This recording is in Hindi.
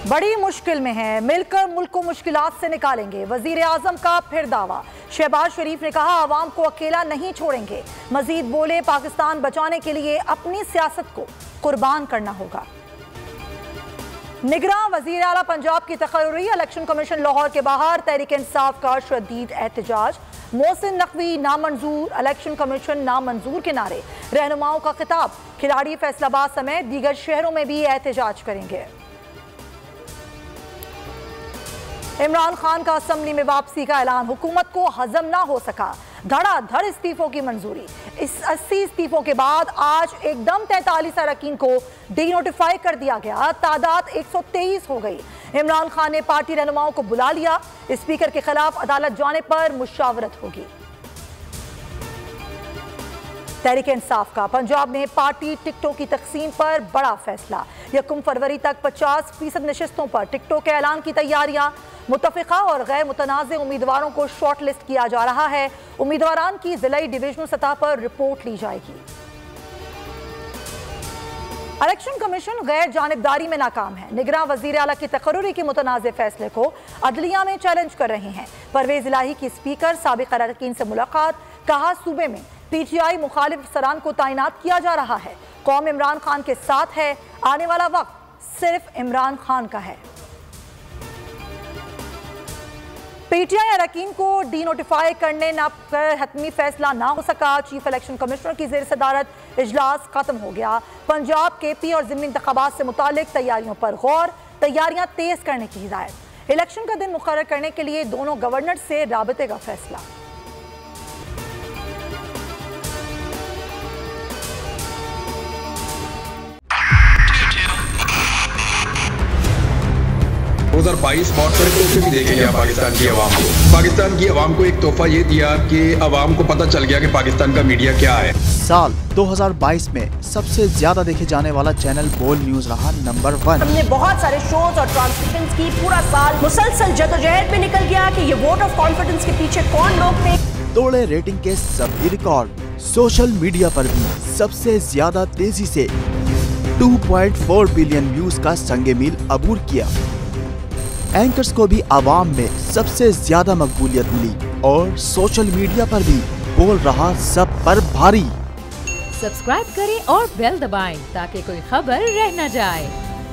बड़ी मुश्किल में है, मिलकर मुल्क को मुश्किलात से निकालेंगे। वजीर आजम का फिर दावा। शहबाज शरीफ ने कहा आवाम को अकेला नहीं छोड़ेंगे। मजीद बोले पाकिस्तान बचाने के लिए अपनी सियासत को कुर्बान करना होगा। निगरान वजीर आला पंजाब की तकर्री। इलेक्शन कमीशन लाहौर के बाहर तहरीक इंसाफ का शदीद एहतजाज। मोहसिन नकवी नामंजूर, इलेक्शन कमीशन नामंजूर के नारे। रहनुमाओं का खिताब। खिलाड़ी फैसलाबाद समेत दीगर शहरों में भी एहतजाज करेंगे। इमरान खान का असम्बली में वापसी का ऐलान। हुकूमत को हजम ना हो सका, धड़ाधड़ इस्तीफों की मंजूरी। इस 80 इस्तीफों के बाद आज एकदम 43 अरकान को डी नोटिफाई कर दिया गया। तादाद 123 हो गई। इमरान खान ने पार्टी रहनुमाओं को बुला लिया। स्पीकर के खिलाफ अदालत जाने पर मुशावरत होगी। तहरीक इंसाफ का पंजाब में पार्टी टिकटों की तकसीम पर बड़ा फैसला। 1 फरवरी तक 50% नशिस्तों पर टिकटों के ऐलान की तैयारियां। मुतफिका और गैर मुतनाज़ उम्मीदवारों को शॉर्ट लिस्ट किया जा रहा है। उम्मीदवारान की जिलाई डिवीजनल सतह पर रिपोर्ट ली जाएगी। इलेक्शन कमीशन गैर जानिबदारी में नाकाम है। निगरान वजीर आला की तकर्री के मुतनाज़ फैसले को अदलिया में चैलेंज कर रहे हैं। परवेज इलाही की स्पीकर साबिक अरकान से मुलाकात। कहा सूबे में पीटीआई मुखालिफ अफसरान को तैनात किया जा रहा है। कौम इमरान खान के साथ है। आने वाला वक्त सिर्फ इमरान खान का है। पीटीआई अरकान को डी नोटिफाई करने न पर हतमी फैसला ना हो सका। चीफ इलेक्शन कमिश्नर की ज़ेर सदारत इजलास खत्म हो गया। पंजाब केपी और ज़िमनी इंतखाबात से मुतालिक तैयारियों पर गौर। तैयारियां तेज करने की हिदायत। इलेक्शन का दिन मुकर्रर करने के लिए दोनों गवर्नर से राबते का फैसला। उधर 22 बॉर्डर तोहफे भी देके गया पाकिस्तान की आवाम को। पाकिस्तान की आवाम को एक तोहफा ये दिया कि आवाम को पता चल गया कि पाकिस्तान का मीडिया क्या है। साल 2022 में सबसे ज्यादा देखे जाने वाला चैनल बोल न्यूज रहा नंबर 1। हमने बहुत सारे शोज और ट्रांसमिशंस की। पूरा साल मुसलसल जदोजहद में निकल गया कि ये वोट ऑफ कॉन्फिडेंस के पीछे कौन लोग थे। तोड़े रेटिंग के सभी रिकॉर्ड। सोशल मीडिया पर भी सबसे ज्यादा तेजी से 2.4 बिलियन व्यूज का संगे मील अबूर किया। एंकर्स को भी आवाम में सबसे ज्यादा मकबूलियत मिली और सोशल मीडिया पर भी बोल रहा सब पर भारी। सब्सक्राइब करें और बेल दबाएं ताकि कोई खबर रह न जाए।